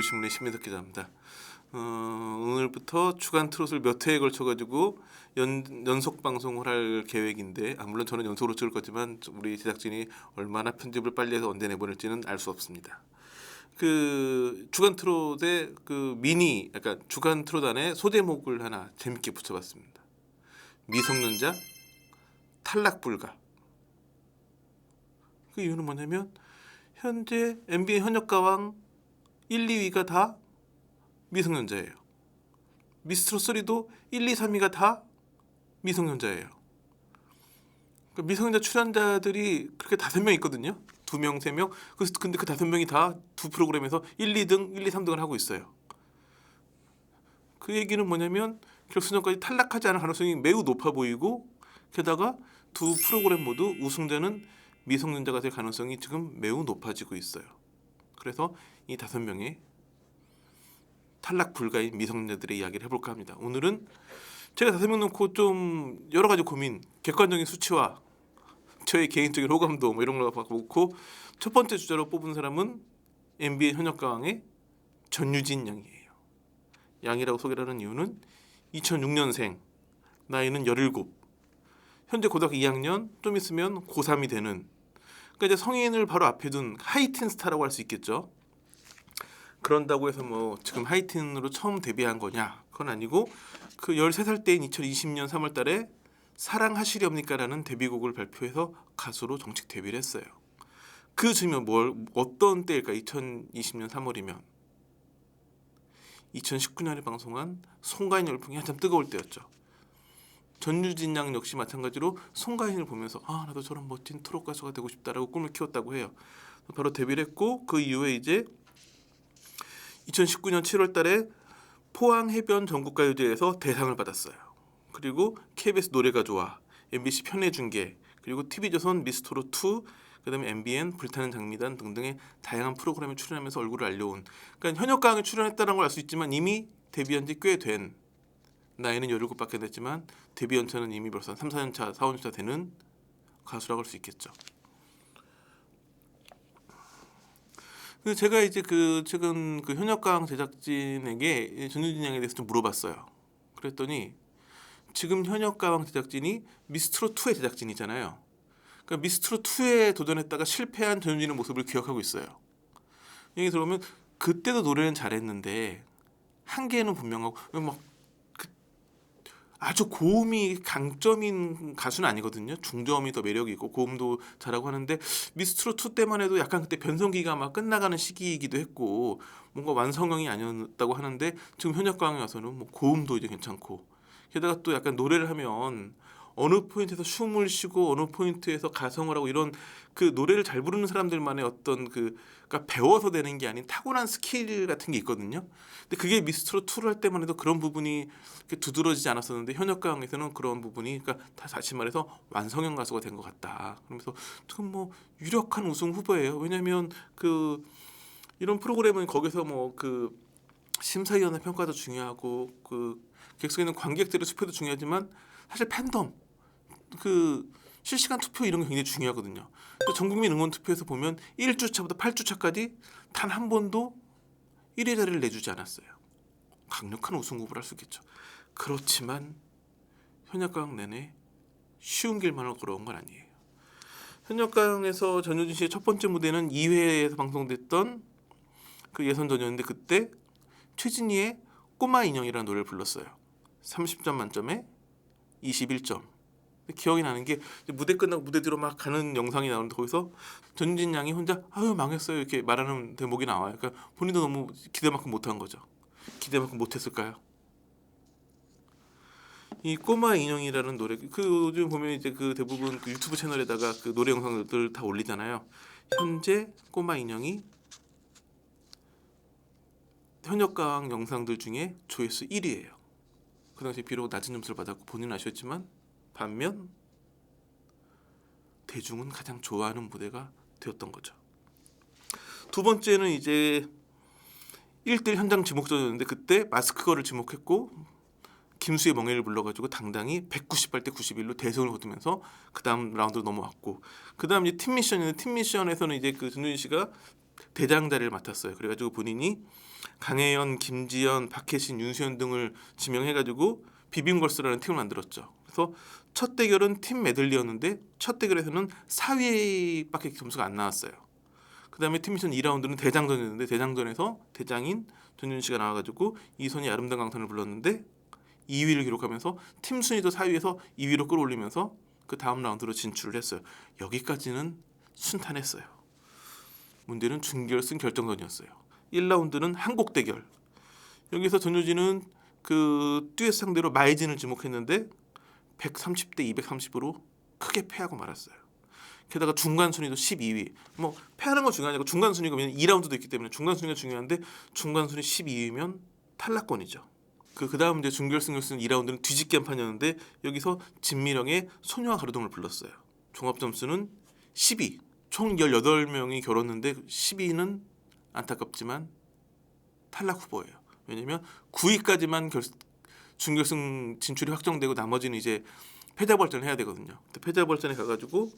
진료신문의 심민석 기자입니다. 오늘부터 주간 트롯을 몇 회에 걸쳐가지고 연속 방송을 할 계획인데, 물론 저는 연속으로 찍을 거지만 우리 제작진이 얼마나 편집을 빨리 해서 언제 내보낼지는 알 수 없습니다. 그 주간 트롯의 그 미니, 약간 주간 트롯 안에 소제목을 하나 재밌게 붙여봤습니다. 미성년자 탈락 불가. 그 이유는 뭐냐면 현재 NBA 현역가왕 1, 2위가 다 미성년자예요. 미스트롯 3도 1, 2, 3위가 다 미성년자예요. 그러니까 미성년자 출연자들이 그렇게 5명 있거든요. 2명, 3명. 근데 그 5명이 다 두 프로그램에서 1, 2등, 1, 2, 3등을 하고 있어요. 그 얘기는 뭐냐면 결승전까지 탈락하지 않을 가능성이 매우 높아 보이고, 게다가 두 프로그램 모두 우승자는 미성년자가 될 가능성이 지금 매우 높아지고 있어요. 그래서 이 5명의 탈락 불가인 미성년자들의 이야기를 해볼까 합니다. 오늘은 제가 5명 놓고 좀 여러 가지 고민, 객관적인 수치와 저의 개인적인 호감도 이런 걸 놓고 첫 번째 주자로 뽑은 사람은 NBA 현역가왕의 전유진 양이에요. 양이라고 소개를 하는 이유는 2006년생, 나이는 17, 현재 고등학교 2학년, 좀 있으면 고3이 되는, 그러니까 이제 성인을 바로 앞에 둔 하이틴 스타라고 할 수 있겠죠. 그런다고 해서 뭐 지금 하이틴으로 처음 데뷔한 거냐? 그건 아니고, 그 13살 때인 2020년 3월 달에 사랑하시렵니까라는 데뷔곡을 발표해서 가수로 정식 데뷔를 했어요. 그 즈음에 어떤 때일까? 2020년 3월이면 2019년에 방송한 송가인 열풍이 한참 뜨거울 때였죠. 전유진 양 역시 마찬가지로 송가인을 보면서 나도 저런 멋진 트롯 가수가 되고 싶다라고 꿈을 키웠다고 해요. 바로 데뷔를 했고, 그 이후에 이제 2019년 7월 달에 포항 해변 전국가요제에서 대상을 받았어요. 그리고 KBS 노래가 좋아, MBC 편의중계, 그리고 TV조선 미스트롯 2, 그다음에 MBN 불타는 장미단 등등의 다양한 프로그램에 출연하면서 얼굴을 알려온, 그러니까 현역가왕에 출연했다는 걸 알 수 있지만 이미 데뷔한 지 꽤 된, 나이는 17밖에 됐지만 데뷔 연차는 이미 벌써 3, 4년차, 4, 5년차 되는 가수라고 할 수 있겠죠. 제가 이제 최근 현역가왕 제작진에게 전유진 양에 대해서 좀 물어봤어요. 그랬더니 지금 현역가왕 제작진이 미스트롯 2의 제작진이잖아요. 그러니까 미스트롯 2에 도전했다가 실패한 전유진의 모습을 기억하고 있어요. 얘기 들어보면 그때도 노래는 잘했는데 한계는 분명하고, 아주 고음이 강점인 가수는 아니거든요. 중저음이 더 매력이 있고 고음도 잘하고 하는데, 미스트롯 2 때만 해도 약간 그때 변성기가 막 끝나가는 시기이기도 했고 뭔가 완성형이 아니었다고 하는데, 지금 현역가왕에 와서는 뭐 고음도 이제 괜찮고, 게다가 또 약간 노래를 하면 어느 포인트에서 숨을 쉬고 어느 포인트에서 가성을 하고, 이런 그 노래를 잘 부르는 사람들만의 어떤 그러니까 배워서 되는 게 아닌 타고난 스킬 같은 게 있거든요. 근데 그게 미스트롯 2를 할 때만 해도 그런 부분이 두드러지지 않았었는데, 현역가왕에서는 그런 부분이, 그러니까 다시 말해서 완성형 가수가 된 것 같다. 그러면서 지금 뭐 유력한 우승 후보예요. 왜냐하면 이런 프로그램은 거기서 심사위원회 평가도 중요하고 객석에 있는 관객들의 수표도 중요하지만, 사실 팬덤, 실시간 투표 이런 게 굉장히 중요하거든요. 전국민 응원 투표에서 보면 1주차부터 8주차까지 단 한 번도 1위 자리를 내주지 않았어요. 강력한 우승 후보를 할 수 있겠죠. 그렇지만 현역가왕 내내 쉬운 길만을 걸어온 건 아니에요. 현역가왕에서 전효진 씨의 첫 번째 무대는 2회에서 방송됐던 그 예선전이었는데, 그때 최진희의 꼬마 인형이라는 노래를 불렀어요. 30점 만점에 21점. 기억이 나는 게, 무대 끝나고 무대 뒤로 막 가는 영상이 나오는데, 거기서 전유진 양이 혼자 망했어요 이렇게 말하는 대목이 나와요. 그러니까 본인도 너무 기대만큼 못한 거죠. 기대만큼 못했을까요? 이 꼬마 인형이라는 노래, 요즘 보면 이제 대부분 유튜브 채널에다가 노래 영상들 다 올리잖아요. 현재 꼬마 인형이 현역가왕 영상들 중에 조회수 1위예요. 그 당시 비록 낮은 점수를 받았고 본인은 아쉬웠지만, 반면 대중은 가장 좋아하는 무대가 되었던 거죠. 두 번째는 이제 1대1 현장 지목전이었는데, 그때 마스크걸을 지목했고 김수의 멍에를 불러가지고 당당히 198대 91로 대승을 거두면서 그 다음 라운드로 넘어왔고, 그 다음 이제 팀 미션인데, 팀 미션에서는 이제 전유진 씨가 대장 자리를 맡았어요. 그래가지고 본인이 강혜연, 김지연, 박혜신, 윤수연 등을 지명해가지고 비빔걸스라는 팀을 만들었죠. 그래서 첫 대결은 팀 메들리였는데 첫 대결에서는 4위밖에 점수가 안 나왔어요. 그 다음에 팀 미션 2라운드는 대장전이었는데 대장전에서 대장인 전윤 씨가 나와가지고 이선희 아름다운 강산을 불렀는데 2위를 기록하면서 팀 순위도 4위에서 2위로 끌어올리면서 그 다음 라운드로 진출을 했어요. 여기까지는 순탄했어요. 문제는 준결승 결정전이었어요. 1라운드는 한국 대결. 여기서 전효진은 그 듀엣 상대로 마이진을 지목했는데 130대 230으로 크게 패하고 말았어요. 게다가 중간 순위도 12위. 뭐 패하는 건 중요하고 중간 순위가 2라운드도 있기 때문에 중간 순위가 중요한데 중간 순위 12위면 탈락권이죠. 그 다음 이제 준결승 결승 2라운드는 뒤집기 한 판이었는데 여기서 진미령의 소녀와 가로등을 불렀어요. 종합 점수는 10위. 총 18명이 겨뤘는데 10위는 안타깝지만 탈락 후보예요. 왜냐면 9위까지만 준결승 진출이 확정되고 나머지는 이제 패자부활전을 해야 되거든요. 패자부활전에 가가지고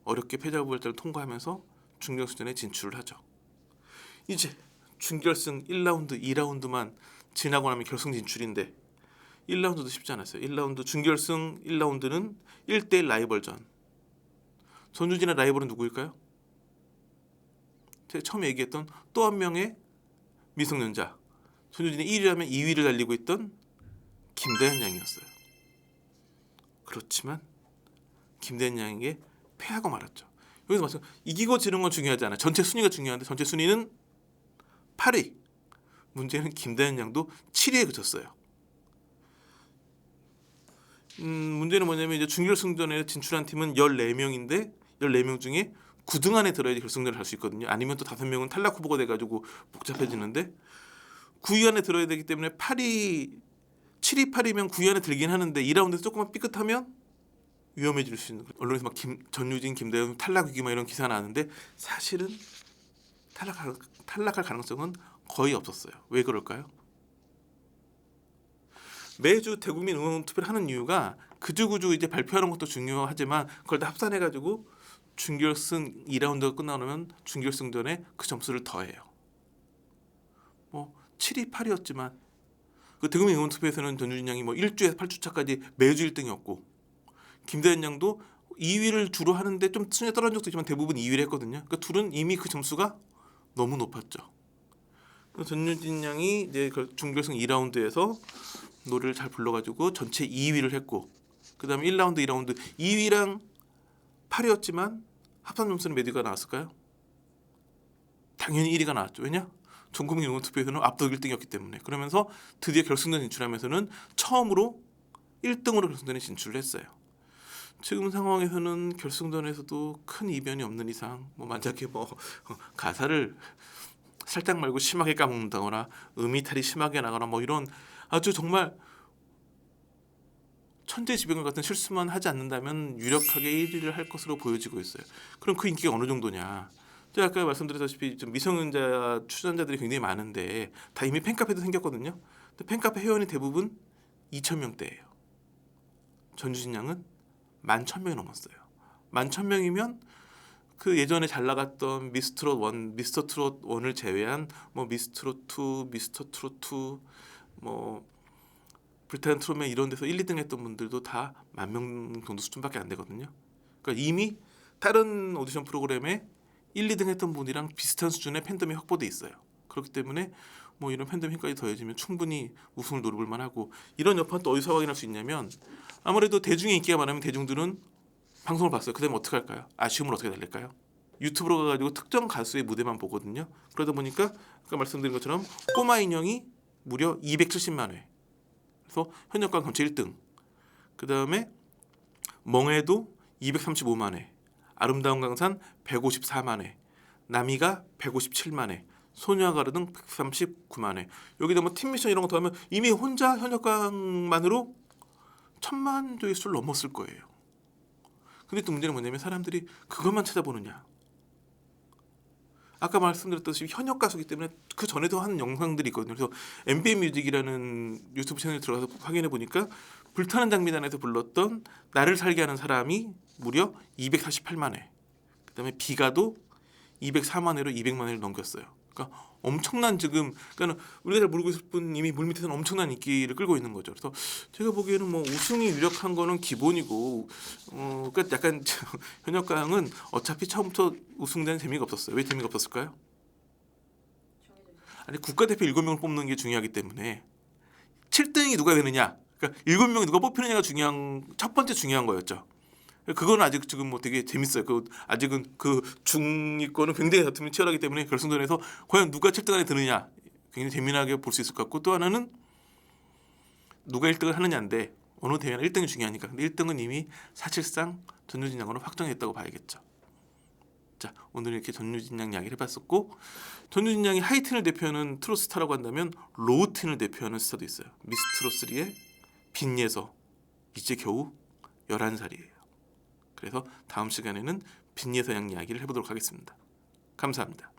어렵게 패자부활전을 통과하면서 준결승전에 진출을 하죠. 이제 준결승 1라운드, 2라운드만 지나고 나면 결승 진출인데 1라운드도 쉽지 않았어요. 1라운드 준결승 1라운드는 1대1 라이벌전. 전유진의 라이벌은 누구일까요? 제가 처음에 얘기했던 또 한 명의 미성년자. 전유진이 1위라면 2위를 달리고 있던 김다현 양이었어요. 그렇지만 김다현 양에게 패하고 말았죠. 여기서 마찬가지로 이기고 지는 건 중요하지 않아요. 전체 순위가 중요한데 전체 순위는 8위. 문제는 김다현 양도 7위에 그쳤어요. 문제는 뭐냐면 이제 준결승전에 진출한 팀은 14명인데 14명 중에 9등 안에 들어야지 결승전을 할 수 있거든요. 아니면 또 5명은 탈락 후보가 돼가지고 복잡해지는데 9위 안에 들어야 되기 때문에 7위, 8위면 9위 안에 들긴 하는데 2라운드에서 조금만 삐끗하면 위험해질 수 있는. 언론에서 막 전유진, 김다현 탈락 위기 막 이런 기사가 나왔는데 사실은 탈락할 가능성은 거의 없었어요. 왜 그럴까요? 매주 대국민 응원 투표를 하는 이유가 그주그주 이제 발표하는 것도 중요하지만 그걸 다 합산해가지고 준결승 2라운드가 끝나면 준결승전에 그 점수를 더해요. 뭐 7위, 8위였지만 그 대국민 응원 투표에서는 전유진 양이 뭐 1주에서 8주차까지 매주 1등이었고 김다현 양도 2위를 주로 하는데 좀 순위가 떨어진 적도 있지만 대부분 2위를 했거든요. 그러니까 둘은 이미 그 점수가 너무 높았죠. 전유진 양이 이제 준결승 2라운드에서 노래를 잘 불러가지고 전체 2위를 했고 그 다음에 1라운드, 2라운드 2위랑 8위였지만 합산 점수는 몇 위가 나왔을까요? 당연히 1위가 나왔죠. 왜냐? 전국민 응원 투표에서는 압도적 1등이었기 때문에. 그러면서 드디어 결승전 진출하면서는 처음으로 1등으로 결승전에 진출을 했어요. 지금 상황에서는 결승전에서도 큰 이변이 없는 이상 뭐 만약에 뭐 가사를 살짝 말고 심하게 까먹는다거나 음이탈이 심하게 나거나 뭐 이런 아주 정말 천재지변과 같은 실수만 하지 않는다면 유력하게 1위를 할 것으로 보여지고 있어요. 그럼 그 인기가 어느 정도냐? 제가 아까 말씀드렸다시피 좀 미성년자 출연자들이 굉장히 많은데 다 이미 팬카페도 생겼거든요. 근데 팬카페 회원이 대부분 2,000명대예요. 전유진 양은 11,000명이 넘었어요. 11,000명이면 그 예전에 잘 나갔던 미스트롯 1, 미스터 트롯 1을 제외한 뭐 미스트롯 2, 미스터 트롯 2, 뭐 불타는 트롯맨 이런 데서 1, 2등 했던 분들도 다 10,000명 정도 수준밖에 안 되거든요. 그러니까 이미 다른 오디션 프로그램에 1, 2등 했던 분이랑 비슷한 수준의 팬덤이 확보돼 있어요. 그렇기 때문에 뭐 이런 팬덤 힘까지 더해지면 충분히 우승을 노려볼 만하고 이런 여파는 또 어디서 확인할 수 있냐면 아무래도 대중의 인기가 많으면 대중들은 방송을 봤어요. 그다음에 어떻게 할까요? 아쉬움을 어떻게 달랠까요? 유튜브로 가가지고 특정 가수의 무대만 보거든요. 그러다 보니까 아까 말씀드린 것처럼 꼬마 인형이 무려 270만 회. 그래서 현역과 전체 1등. 그 다음에 멍해도 235만 회. 아름다운 강산 154만 회. 나미가 157만 회. 소녀와 가르등 139만 회. 여기다 뭐 팀미션 이런 거 더하면 이미 혼자 현역강만으로 1,000만 조회수를 넘었을 거예요. 근데 또 문제는 뭐냐면 사람들이 그것만 찾아보느냐. 아까 말씀드렸듯이 현역 가수기 때문에 그 전에도 한 영상들이 있거든요. 그래서 MBN 뮤직이라는 유튜브 채널에 들어가서 확인해 보니까 불타는 장미단에서 불렀던 나를 살게 하는 사람이 무려 248만 회. 그다음에 비가도 204만 회로 200만 회를 넘겼어요. 그러니까 엄청난 지금 그러니까 우리가 잘 모르고 있을 뿐 이미 물밑에서는 엄청난 인기를 끌고 있는 거죠. 그래서 제가 보기에는 뭐 우승이 유력한 거는 기본이고 그러니까 약간 현역강은 어차피 처음부터 우승되는 재미가 없었어요. 왜 재미가 없었을까요? 아니 국가대표 7명을 뽑는 게 중요하기 때문에 7등이 누가 되느냐, 그러니까 7명이 누가 뽑히느냐가 중요한 첫 번째 중요한 거였죠. 그거는 아직 지금 뭐 되게 재밌어요. 그 아직은 그 중위권은 굉장히 다툼이 치열하기 때문에 결승전에서 과연 누가 7등 안에 드느냐 굉장히 재미나게 볼 수 있을 것 같고, 또 하나는 누가 1등을 하느냐인데 어느 대회나 1등이 중요하니까. 근데 1등은 이미 사실상 전유진 양으로 확정했다고 봐야겠죠. 자, 오늘 이렇게 전유진 양 이야기를 해봤었고, 전유진 양이 하이틴을 대표하는 트로스타라고 한다면 로우틴을 대표하는 스타도 있어요. 미스트로 3의 빈예서, 이제 겨우 11살이에요. 그래서 다음 시간에는 빈예서 양 이야기를 해보도록 하겠습니다. 감사합니다.